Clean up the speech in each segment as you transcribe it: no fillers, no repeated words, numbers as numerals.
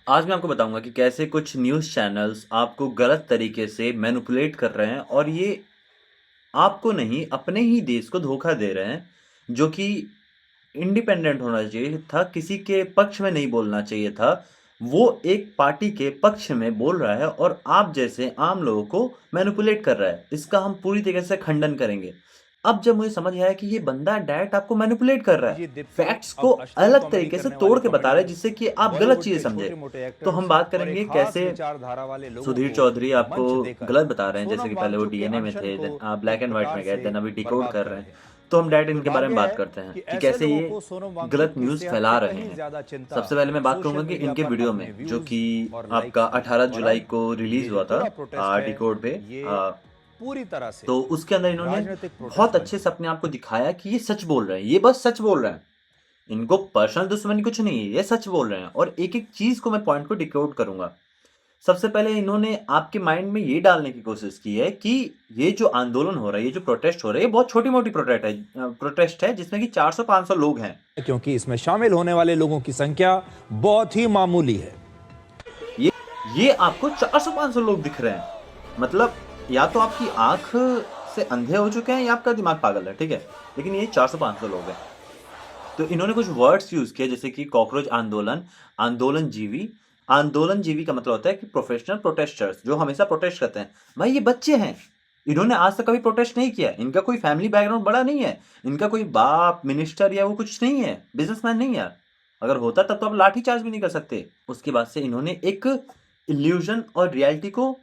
आज मैं आपको बताऊँगा कि कैसे कुछ न्यूज़ चैनल्स आपको गलत तरीके से मैनिपुलेट कर रहे हैं और ये आपको नहीं, अपने ही देश को धोखा दे रहे हैं, जो कि इंडिपेंडेंट होना चाहिए था, किसी के पक्ष में नहीं बोलना चाहिए था। वो एक पार्टी के पक्ष में बोल रहा है और आप जैसे आम लोगों को मैनिपुलेट कर रहा है। इसका हम पूरी तरीके से खंडन करेंगे। अब जब मुझे समझ आया कि ये बंदा डायरेक्ट आपको मैनिपुलेट कर रहा है, जी दीप्ति, फैक्ट्स को अब असली अलग कॉमेडी तरीके से करने तोड़ वाले के बता रहा है कॉमेडियन, जिससे कि आप गलत बॉलीवुड चीज़ें के समझें। छोटे-मोटे तो हम एक्टर्स बात और एक करेंगे खास कैसे विचारधारा वाले लोगों सुधीर को चौधरी आपको मंच देकर गलत बता रहे हैं, जैसे सोनम कि पहले वो वांगचुक के डीएनए में अनशन थे, को देन ब्लैक एक एंड व्हाइट प्रकार में गए, से देन अभी डिकोड बर्बाद कर कर रहे रहे हैं। हैं। तो हम डायरेक्ट इनके बारे में दुर्भाग्य बात है करते हैं कि कि ऐसे कैसे लोगों ये को सोनम गलत वांगचुक की न्यूज़ सेहत फैला से रहे कहीं हैं। ज़्यादा चिंता सबसे पहले मैं बात सोशल करूँगा कि मीडिया इनके पर वीडियो अपने में, जो व्यूज़ कि और आपका लाइक्स की। 18 और जुलाई अब को ये रिलीज़ जो हुआ था पूरा प्रोटेस्ट है, डिकोड पे। ये अ, पूरी तरह से तो उसके अंदर इन्होंने राजनीतिक प्रोटेस्ट बहुत बन अच्छे से चुका अपने है। आप को दिखाया कि ये सच बोल रहे हैं, ये बस सच बोल रहे हैं। इनको पर्सनल दुश्मनी कुछ नहीं है, ये सच बोल रहे हैं और एक-एक चीज़ को मैं पॉइंट को डिकोड करूँगा। सबसे पहले इन्होंने आपके माइंड में ये डालने की कोशिश की है कि ये जो आंदोलन हो रहा है, ये जो प्रोटेस्ट हो रहा है, ये बहुत छोटी-मोटी प्रोटेस्ट है जिसमें कि 400-500 लोग हैं। क्योंकि इसमें शामिल होने वाले लोगों की संख्या बहुत ही मामूली है। ये ये आपको 400-500 लोग दिख रहे हैं। मतलब या तो आपकी आँख से अंधे हो चुके हैं या आपका दिमाग पागल है, ठीक है? लेकिन ये 400-500 लोग हैं। तो इन्होंने कुछ वर्ड्स यूज़ किए जैसे कि कॉकरोच आंदोलन, आंदोलनजीवी। आंदोलनजीवी का मतलब होता है कि प्रोफेशनल प्रोटेस्टर्स जो हमेशा प्रोटेस्ट करते हैं। भाई ये बच्चे हैं, इन्होंने आज तक कभी प्रोटेस्ट नहीं किया, इनका कोई फैमिली बैकग्राउंड बड़ा नहीं है, इनका कोई बाप मिनिस्टर या वो कुछ नहीं है, बिज़नेसमैन नहीं है। अगर होता तब तो आप लाठी चार्ज भी नहीं कर सकते। उसके बाद से इन्होंने एक इल्यूज़न और रियलिटी को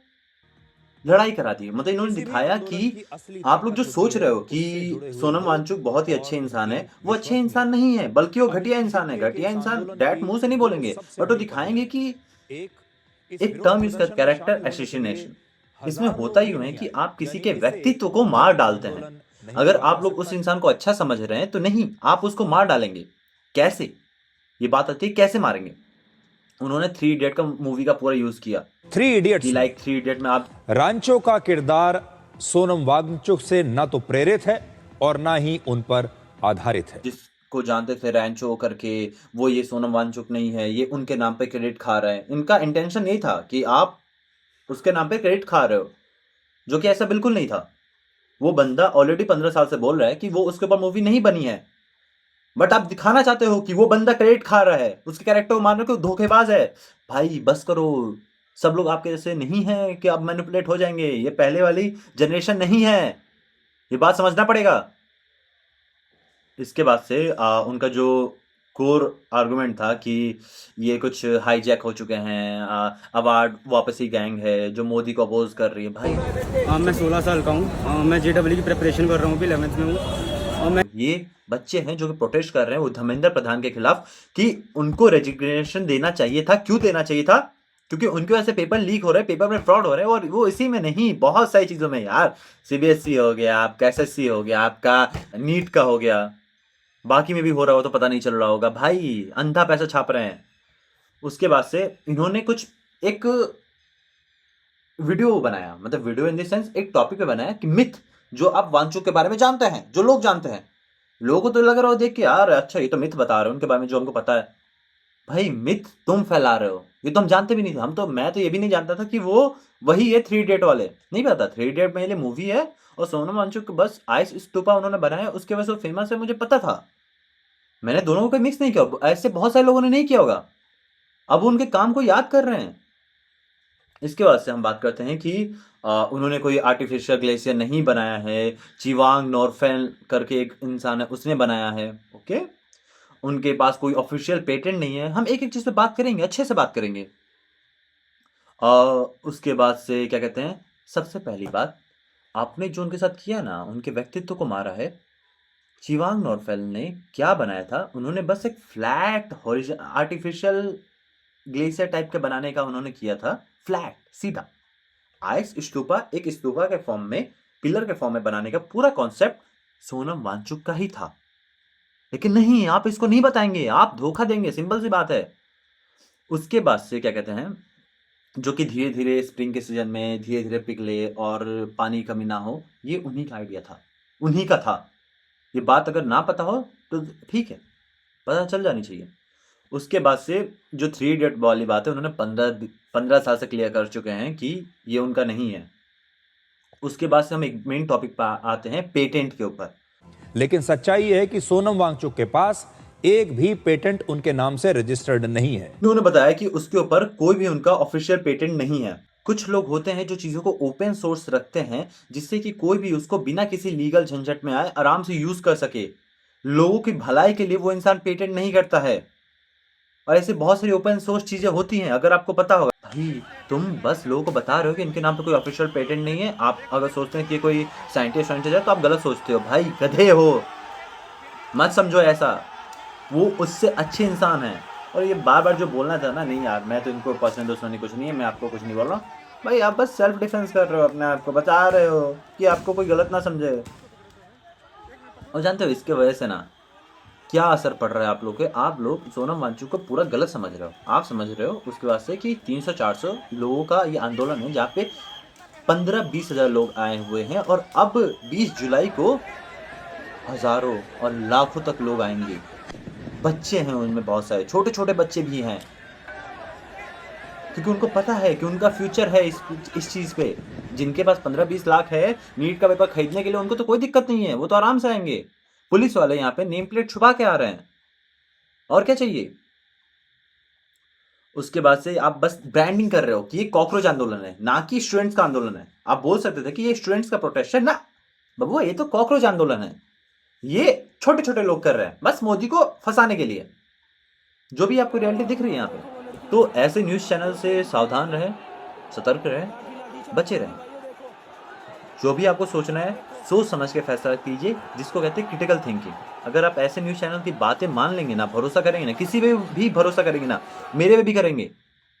लड़ाई करा दी। मतलब इन्होंने किसी भी दिखाया कि आंदोलन की असली आप लोग ताकत जो होती सोच है रहे हो कि उससे जुड़े हुए सोनम लोग वांगचुक बहुत ही अच्छे और इंसान उनकी हैं, वो अच्छे इंसान विश्वसनीयता। नहीं है, बल्कि वो अभी घटिया इस इंसान है। दिप्ति के घटिया इस इंसान आंदोलन डायरेक्ट की मुँह से नहीं दो बोलेंगे, सबसे बट वो बड़ी दिखाएँगे कमियां। कि एक, इस एक विरोध टर्म यूज़ कर प्रदर्शन में कैरेक्टर शामिल होने के लिए असैसिनेशन। इसमें हजार होता लोग भी यूँ है नहीं कि आए, आप किसी यानी के इसे व्यक्तित्व को मार जन डालते हैं। आंदोलन नहीं अगर कहा जा आप लोग सकता। उस इंसान को अच्छा समझ रहे हैं, तो नहीं, आप उसको मार डालेंगे। कैसे? ये बात आती है कैसे मारेंगे? उन्होंने थ्री इडियट का मूवी का पूरा यूज़ किया थ्री कि इडियट्स में लाइक थ्री इडियट में आप रांचो का किरदार सोनम वांगचुक से ना तो प्रेरित है और ना ही उन पर आधारित है। जिसको जानते थे रैंचो करके, वो ये सोनम वांगचुक नहीं है, ये उनके नाम पे क्रेडिट खा रहा है। इनका इंटेंशन यही था कि आप उसके नाम पे क्रेडिट खा रहे हो, जो कि ऐसा बिल्कुल नहीं था। वो बंदा ऑलरेडी 15 साल से बोल रहा है कि वो उसके ऊपर मूवी नहीं बनी है, बट आप दिखाना चाहते हो कि वो बंदा क्रेडिट खा रहा है, उसके कैरेक्टर को मान रहे हो कि वो धोखेबाज है। भाई बस करो, सब लोग आपके जैसे नहीं हैं कि आप मैनिपुलेट हो जाएंगे। ये पहले वाली जनरेशन नहीं है, ये बात समझना पड़ेगा। इसके बाद से उनका जो कोर आर्गुमेंट था कि ये कुछ हाईजैक हो चुके हैं, अवार्ड वापसी गैंग है जो मोदी को अपोज कर रही है। भाई मैं 16 साल का हूँ। मैं जेडब्ल्यू की प्रिपरेशन कर रहा हूँ, अभी 11th में हूँ और मैं ये बच्चे हैं जो कि प्रोटेस्ट कर रहे हैं वो धर्मेंद्र प्रधान के खिलाफ कि उनको रेजिग्नेशन देना चाहिए था। क्यों देना चाहिए था? क्योंकि उनकी वजह से पेपर लीक हो रहे हैं, पेपर में फ्रॉड हो रहे हैं, और वो इसी में नहीं, बहुत सारी चीज़ों में यार। सीबीएसई हो गया आपका, एसएससी हो गया आपका, नीट का हो गया, बाकी में भी हो रहा हो तो पता नहीं चल रहा होगा। भाई अंधा पैसा छाप रहे हैं। उसके बाद से इन्होंने कुछ एक वीडियो बनाया, मतलब वीडियो इन द सेंस एक टॉपिक पे बनाया कि मिथ जो आप वांचुक के बारे में जानते हैं, जो लोग जानते हैं। लोगों को तो लग रहा हो देख के यार अच्छा ये तो मिथ बता रहे हो उनके बारे में जो हमको पता है। भाई मिथ तुम फैला रहे हो, ये तो हम जानते भी नहीं थे। मैं तो ये भी नहीं जानता था कि वो वही है थ्री इडियट वाले। नहीं पता, थ्री इडियट में ये मूवी है और सोनम वांचुक बस आइस स्तूपा उन्होंने बनाया, उसके वजह से वो फेमस है, मुझे पता था। मैंने दोनों को मिक्स नहीं किया, ऐसे बहुत सारे लोगों ने नहीं किया होगा। अब वो उनके काम को याद कर रहे हैं। इसके बाद से हम बात करते हैं कि उन्होंने कोई आर्टिफिशियल ग्लेशियर नहीं बनाया है। चिवांग नॉरफेल करके एक इंसान है, उसने बनाया है। ओके, उनके पास कोई ऑफिशियल पेटेंट नहीं है। हम एक एक चीज़ पे बात करेंगे, अच्छे से बात करेंगे। उसके बाद से क्या कहते हैं, सबसे पहली बात, आपने जो उनके साथ किया ना, उनके व्यक्तित्व को मारा है। चिवांग नॉरफेल ने क्या बनाया था, उन्होंने बस एक फ्लैट आर्टिफिशियल ग्लेशियर टाइप के बनाने का उन्होंने किया था, फ्लैट सीधा। आइस स्तूपा एक स्तूपा के फॉर्म में, पिलर के फॉर्म में बनाने का पूरा कॉन्सेप्ट सोनम वांगचुक का ही था। लेकिन नहीं, आप इसको नहीं बताएंगे, आप धोखा देंगे, सिंपल सी बात है। उसके बाद से क्या कहते हैं, जो कि धीरे धीरे स्प्रिंग के सीजन में धीरे धीरे पिघले और पानी की कमी ना हो, ये उन्हीं का आइडिया था, उन्हीं का था। ये बात अगर ना पता हो तो ठीक है, पता चल जानी चाहिए। उसके बाद से जो 3 इडियट वाली बात है उन्होंने 15 साल से क्लियर कर चुके हैं कि ये उनका नहीं है। उसके बाद से हम एक मेन टॉपिक पर आते हैं, पेटेंट के ऊपर। लेकिन सच्चाई यह है कि सोनम वांगचुक के पास एक भी पेटेंट उनके नाम से रजिस्टर्ड नहीं है। उन्होंने बताया कि उसके ऊपर कोई भी उनका ऑफिशियल पेटेंट नहीं है। कुछ लोग होते हैं जो चीजों को ओपन सोर्स रखते हैं जिससे कि कोई भी उसको बिना किसी लीगल झंझट में आए आराम से यूज कर सके। लोगों की भलाई के लिए वो इंसान पेटेंट नहीं करता है। और ऐसे बहुत सारी ओपन सोर्स चीजें होती हैं, अगर आपको पता होगा। भाई तुम बस लोगों को बता रहे हो कि इनके नाम पे कोई ऑफिशियल पेटेंट नहीं है। आप अगर सोचते हैं कि कोई साइंटिस्ट है तो आप गलत सोचते हो। भाई गधे हो, मत समझो ऐसा। वो उससे अच्छे इंसान है। और ये बार बार जो बोलना था ना, नहीं यार मैं तो इनको पर्सनल दुश्मनी कुछ नहीं है, मैं आपको कुछ नहीं बोल रहा हूँ। भाई आप बस सेल्फ डिफेंस कर रहे हो, अपने आप को बचा रहे हो कि आपको कोई गलत ना समझे। और जानते हो इसके वजह से ना क्या असर पड़ रहा है आप लोग के। आप लोग सोनम वांगचुक को पूरा गलत समझ रहे हो। आप समझ रहे हो उसके बाद से कि 300-400 लोगों का ये आंदोलन है जहाँ पे 15-20 हज़ार लोग आए हुए हैं। और अब 20 जुलाई को हजारों और लाखों तक लोग आएंगे। बच्चे हैं उनमें, बहुत सारे छोटे छोटे बच्चे भी हैं, क्योंकि उनको पता है कि उनका फ्यूचर है इस चीज़ पे। जिनके पास 15-20 लाख है नीट का पेपर खरीदने के लिए, उनको तो कोई दिक्कत नहीं है, वो तो आराम से आएंगे। पुलिस वाले यहाँ पे नेम प्लेट छुपा के आ रहे हैं, और क्या चाहिए। उसके बाद से आप बस ब्रांडिंग कर रहे हो कि ये कॉकरोच आंदोलन है, ना कि स्टूडेंट्स का आंदोलन है। आप बोल सकते थे कि ये स्टूडेंट्स का प्रोटेस्ट है ना, बबुआ ये तो कॉकरोच आंदोलन है। ये छोटे छोटे लोग कर रहे हैं बस मोदी को फंसाने के लिए। जो भी आपको रियलिटी दिख रही है यहाँ पे। तो ऐसे न्यूज़ चैनल से सावधान रहें, सतर्क रहें, बचे रहें। जो भी आपको सोचना है सोच समझ के फैसला कीजिए, जिसको कहते हैं क्रिटिकल थिंकिंग। अगर आप ऐसे न्यूज़ चैनल की बातें मान लेंगे ना, भरोसा करेंगे ना, किसी पे भी भरोसा करेंगे ना, मेरे पे भी करेंगे,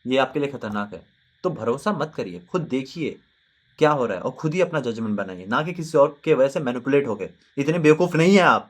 ये आपके लिए खतरनाक है। तो भरोसा मत करिए, खुद देखिए क्या हो रहा है और खुद ही अपना जजमेंट बनाइए, ना कि किसी और के वजह से मैनिपुलेट हो गए। इतने बेवकूफ़ नहीं है आप।